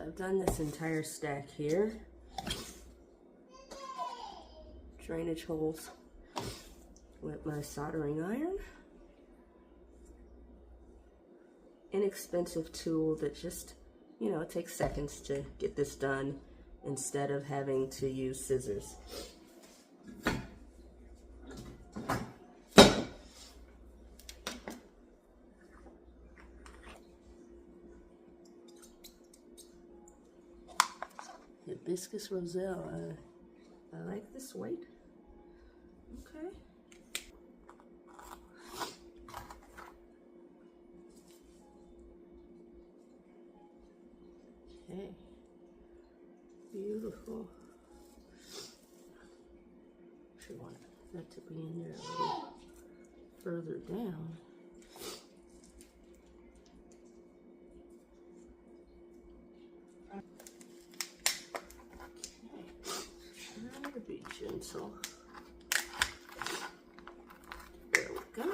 So I've done this entire stack here. Drainage holes with my soldering iron. Inexpensive tool that just, you know, it takes seconds to get this done instead of having to use scissors. Hibiscus roselle, I like this weight. Okay. Okay. Beautiful. Actually want that to be in there a little further down. Try to be gentle. There we go.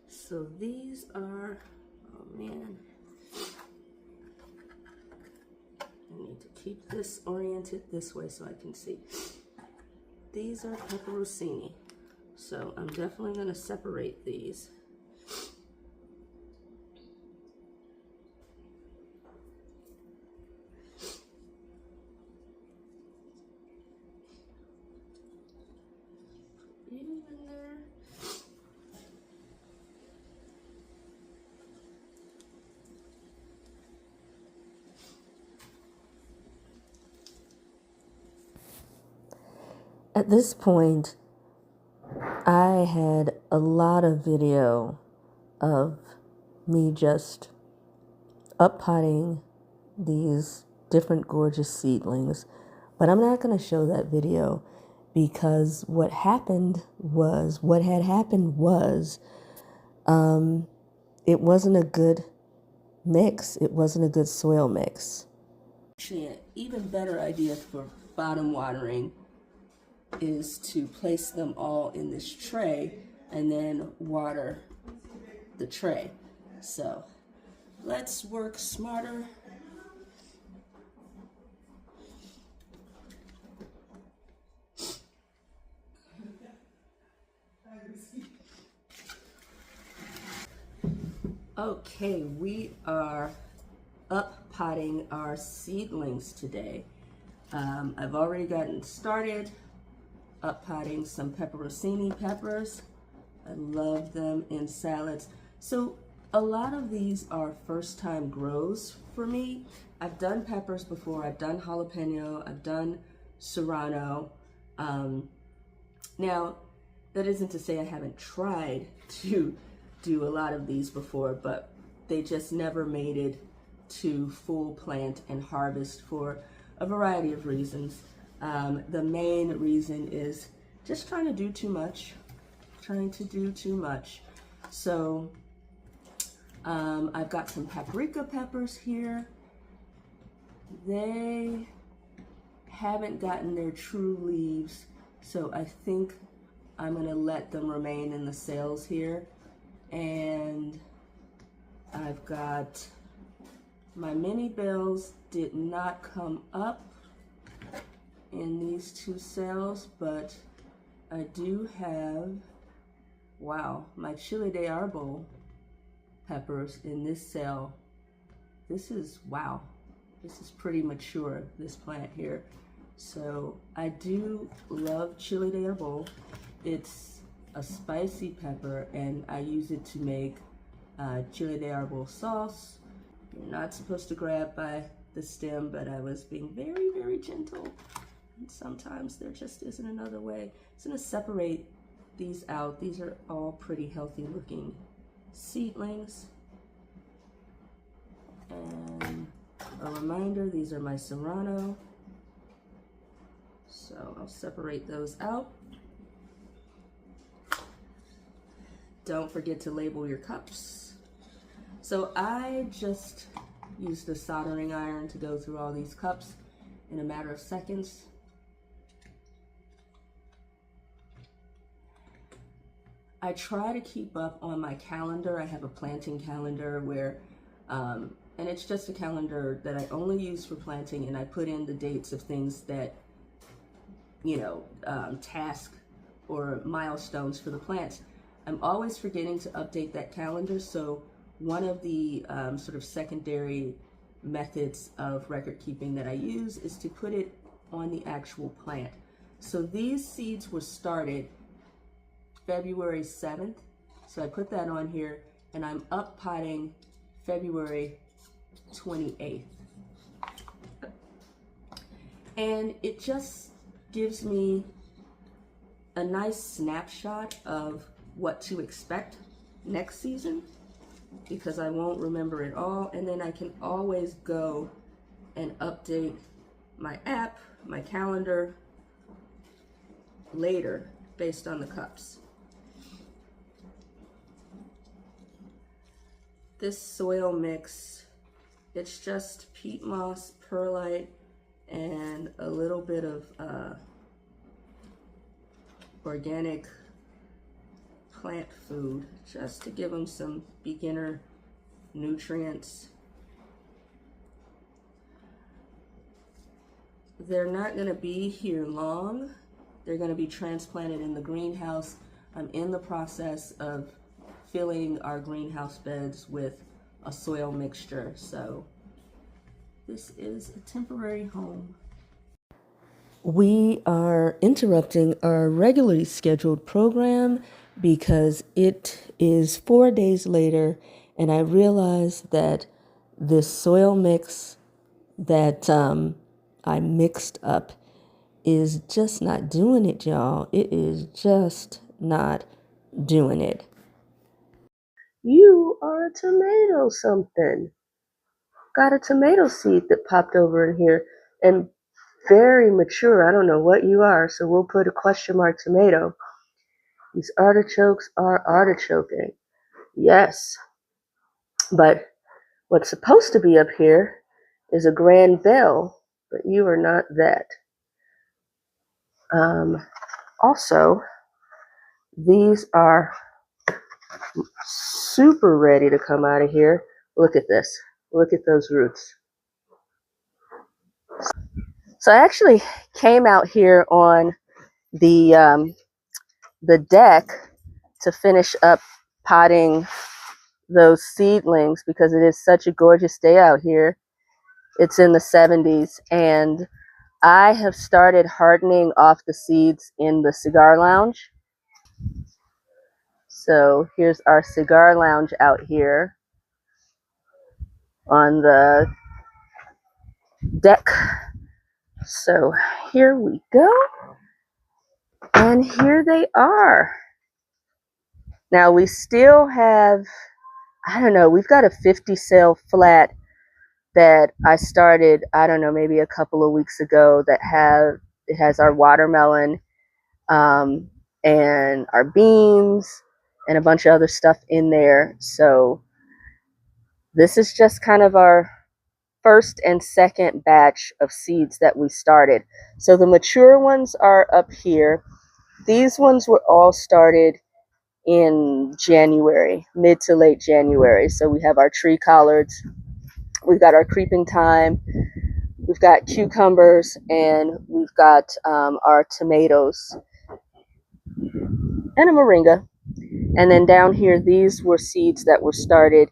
So these are, oh man, I need to keep this oriented this way so I can see. These are pepperoncini, so I'm definitely going to separate these. Even there. At this point, I had a lot of video of me just uppotting these different gorgeous seedlings, but I'm not going to show that video because what had happened was, it wasn't a good mix. It wasn't a good soil mix. Actually, an even better idea for bottom watering is to place them all in this tray and then water the tray. So let's work smarter. Okay, we are up potting our seedlings today. I've already gotten started up potting some pepperoncini peppers. I love them in salads. So a lot of these are first time grows for me. I've done peppers before, I've done jalapeno, I've done serrano. Now, that isn't to say I haven't tried to do a lot of these before, but they just never made it to full plant and harvest for a variety of reasons. The main reason is just trying to do too much. So I've got some paprika peppers here. They haven't gotten their true leaves, so I think I'm gonna let them remain in the cells here. And I've got my mini bells did not come up in these two cells, but I do have, wow, my chile de arbol peppers in this cell. This is, wow, this is pretty mature, this plant here. So I do love chile de arbol. It's a spicy pepper and I use it to make chile de arbol sauce. You're not supposed to grab by the stem, but I was being very, very gentle. And sometimes there just isn't another way. So I'm gonna separate these out. These are all pretty healthy looking seedlings. And a reminder, these are my serrano. So I'll separate those out. Don't forget to label your cups. So I just used the soldering iron to go through all these cups in a matter of seconds. I try to keep up on my calendar. I have a planting calendar where and it's just a calendar that I only use for planting, and I put in the dates of things that, task or milestones for the plants. I'm always forgetting to update that calendar, so one of the sort of secondary methods of record keeping that I use is to put it on the actual plant. So these seeds were started February 7th, so I put that on here, and I'm up potting February 28th. And it just gives me a nice snapshot of what to expect next season, because I won't remember it all, and then I can always go and update my app, my calendar later based on the cups. This soil mix, it's just peat moss, perlite, and a little bit of organic plant food, just to give them some beginner nutrients. They're not going to be here long. They're going to be transplanted in the greenhouse. I'm in the process of filling our greenhouse beds with a soil mixture, so this is a temporary home. We are interrupting our regularly scheduled program because it is 4 days later, and I realized that this soil mix that I mixed up is just not doing it, y'all. It is just not doing it. You are a tomato something. Got a tomato seed that popped over in here, and very mature. I don't know what you are, so we'll put a question mark tomato. These artichokes are artichoking. Yes. But what's supposed to be up here is a grand bell, but you are not that. Also, these are super ready to come out of here. Look at this. Look at those roots. So I actually came out here on the deck to finish up potting those seedlings because it is such a gorgeous day out here. It's in the 70s, and I have started hardening off the seeds in the cigar lounge. So here's our cigar lounge out here on the deck. So here we go, and here they are. Now we still have, I don't know, we've got a 50 cell flat that I started, I don't know, maybe a couple of weeks ago that has our watermelon and our beans and a bunch of other stuff in there. So this is just kind of our first and second batch of seeds that we started. So the mature ones are up here. These ones were all started in January, mid to late January. So we have our tree collards, we've got our creeping thyme, we've got cucumbers, and we've got our tomatoes and a moringa. And then down here, these were seeds that were started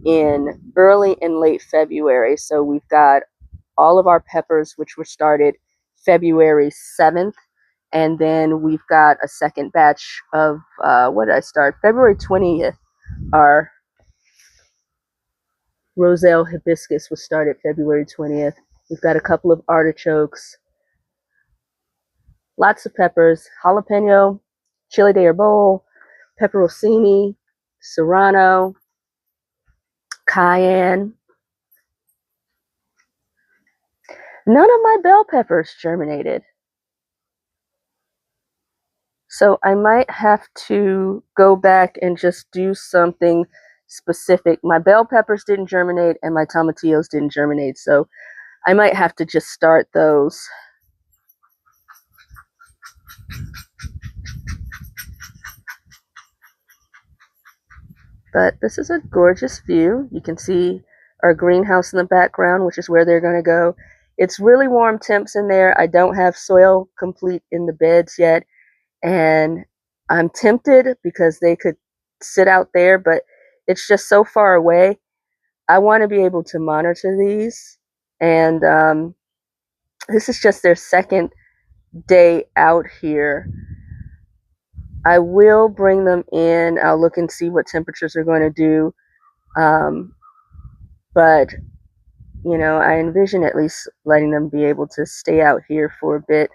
in early and late February. So we've got all of our peppers, which were started February 7th. And then we've got a second batch of, what did I start? February 20th. Our Roselle hibiscus was started February 20th. We've got a couple of artichokes, lots of peppers, jalapeno, chile de herbol, pepperoncini, serrano, cayenne. None of my bell peppers germinated. So I might have to go back and just do something specific. My bell peppers didn't germinate and my tomatillos didn't germinate. So I might have to just start those. But this is a gorgeous view. You can see our greenhouse in the background, which is where they're going to go. It's really warm temps in there. I don't have soil complete in the beds yet, and I'm tempted because they could sit out there, but it's just so far away. I want to be able to monitor these, and this is just their second day out here. I will bring them in. I'll look and see what temperatures are going to do. But, you know, I envision at least letting them be able to stay out here for a bit.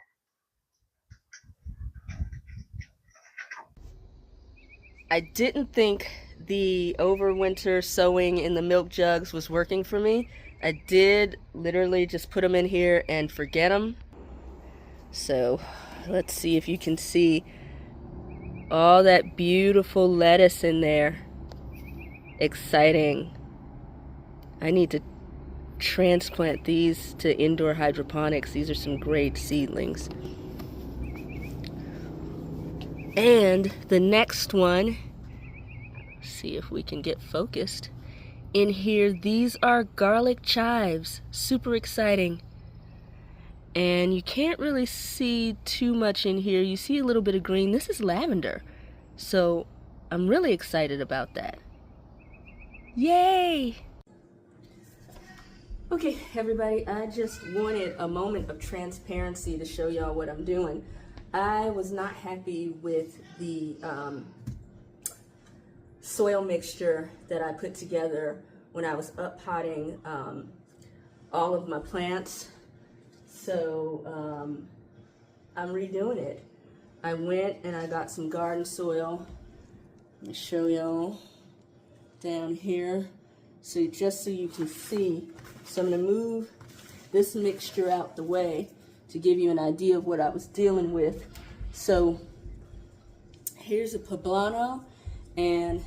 I didn't think the overwinter sowing in the milk jugs was working for me. I did literally just put them in here and forget them. So let's see if you can see all that beautiful lettuce in there. Exciting. I need to transplant these to indoor hydroponics. These are some great seedlings. And the next one, see if we can get focused. In here, these are garlic chives. Super exciting. And you can't really see too much in here. You see a little bit of green. This is lavender. So I'm really excited about that. Yay! Okay, everybody, I just wanted a moment of transparency to show y'all what I'm doing. I was not happy with the soil mixture that I put together when I was uppotting all of my plants. So I'm redoing it. I went and I got some garden soil. Let me show y'all down here. So just so you can see. So I'm gonna move this mixture out the way to give you an idea of what I was dealing with. So here's a poblano, and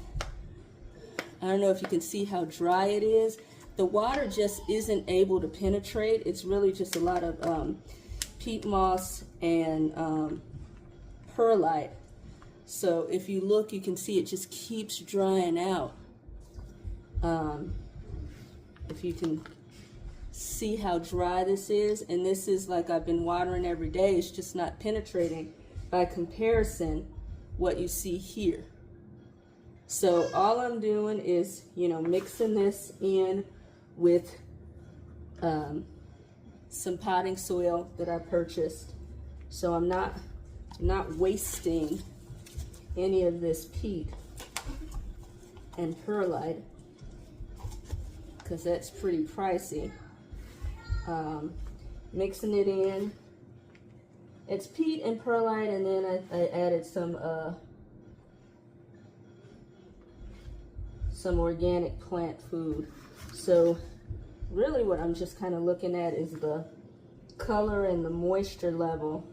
I don't know if you can see how dry it is. The water just isn't able to penetrate. It's really just a lot of peat moss and perlite. So if you look, you can see it just keeps drying out. If you can see how dry this is, and this is like I've been watering every day, it's just not penetrating by comparison what you see here. So all I'm doing is, you know, mixing this in with some potting soil that I purchased. So I'm not wasting any of this peat and perlite, because that's pretty pricey. Mixing it in. It's peat and perlite, and then I added some organic plant food. So really what I'm just kind of looking at is the color and the moisture level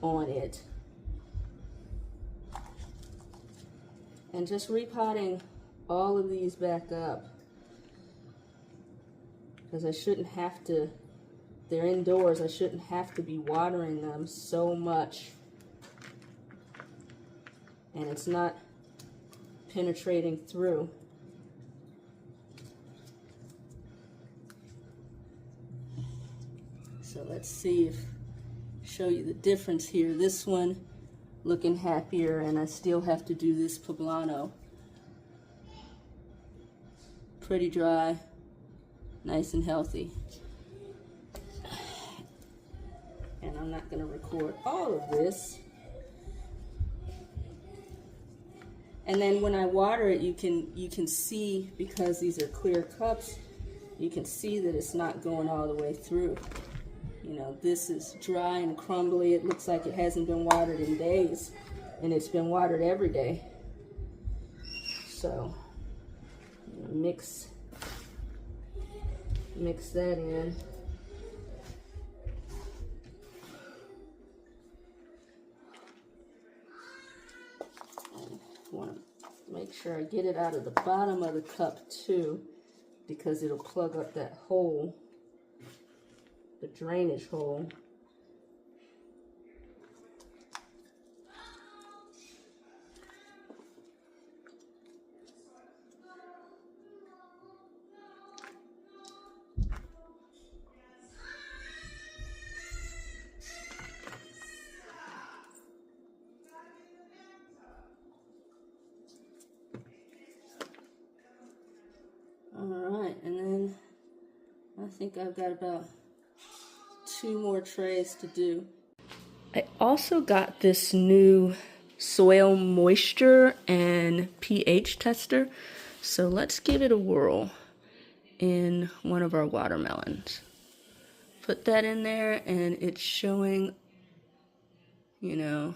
on it. And just repotting all of these back up, because I shouldn't have to, they're indoors, I shouldn't have to be watering them so much. And it's not penetrating through. So let's see if, show you the difference here. This one looking happier, and I still have to do this poblano. Pretty dry, nice and healthy. And I'm not going to record all of this. And then when I water it, you can see, because these are clear cups, you can see that it's not going all the way through. You know, this is dry and crumbly. It looks like it hasn't been watered in days, and it's been watered every day. So mix that in. I want to make sure I get it out of the bottom of the cup too, because it'll plug up that hole, the drainage hole. I think I've got about 2 more trays to do. I also got this new soil moisture and pH tester. So let's give it a whirl in one of our watermelons. Put that in there and it's showing, you know,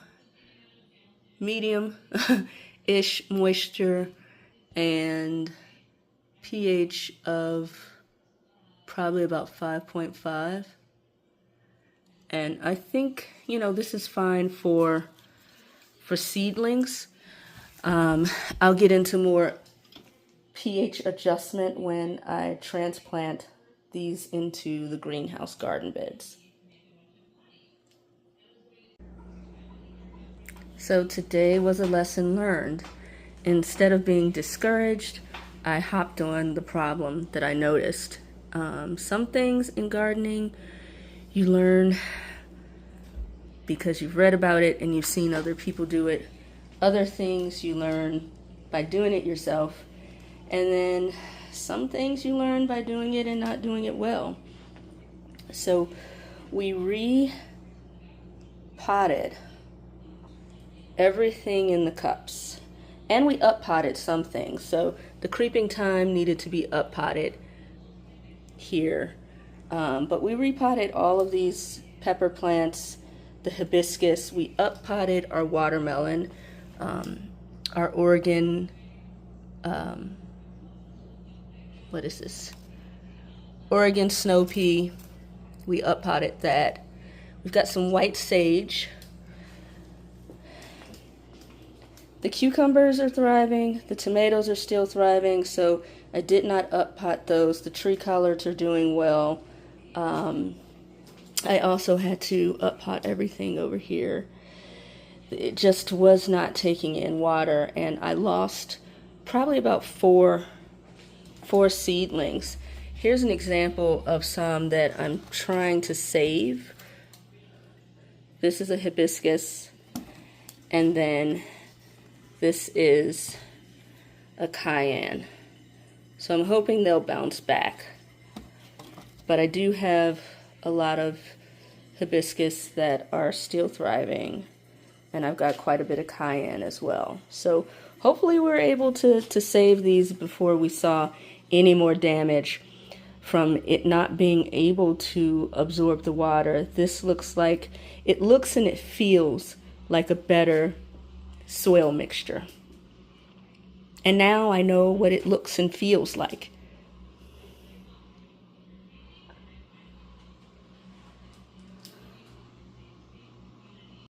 medium-ish moisture and pH of probably about 5.5. And I think, you know, this is fine for seedlings. I'll get into more pH adjustment when I transplant these into the greenhouse garden beds. So today was a lesson learned. Instead of being discouraged, I hopped on the problem that I noticed. Some things in gardening you learn because you've read about it and you've seen other people do it. Other things you learn by doing it yourself. And then some things you learn by doing it and not doing it well. So we re-potted everything in the cups. And we up-potted some things. So the creeping thyme needed to be up-potted here. But we repotted all of these pepper plants, the hibiscus. We up-potted our watermelon, our Oregon, what is this? Oregon snow pea. We up-potted that. We've got some white sage. The cucumbers are thriving. The tomatoes are still thriving, so I did not up-pot those. The tree collards are doing well. I also had to up-pot everything over here. It just was not taking in water, and I lost probably about four seedlings. Here's an example of some that I'm trying to save. This is a hibiscus, and then this is a cayenne. So I'm hoping they'll bounce back. But I do have a lot of hibiscus that are still thriving, and I've got quite a bit of cayenne as well. So hopefully we're able to save these before we saw any more damage from it not being able to absorb the water. This looks like, it looks and it feels like a better soil mixture. And now I know what it looks and feels like.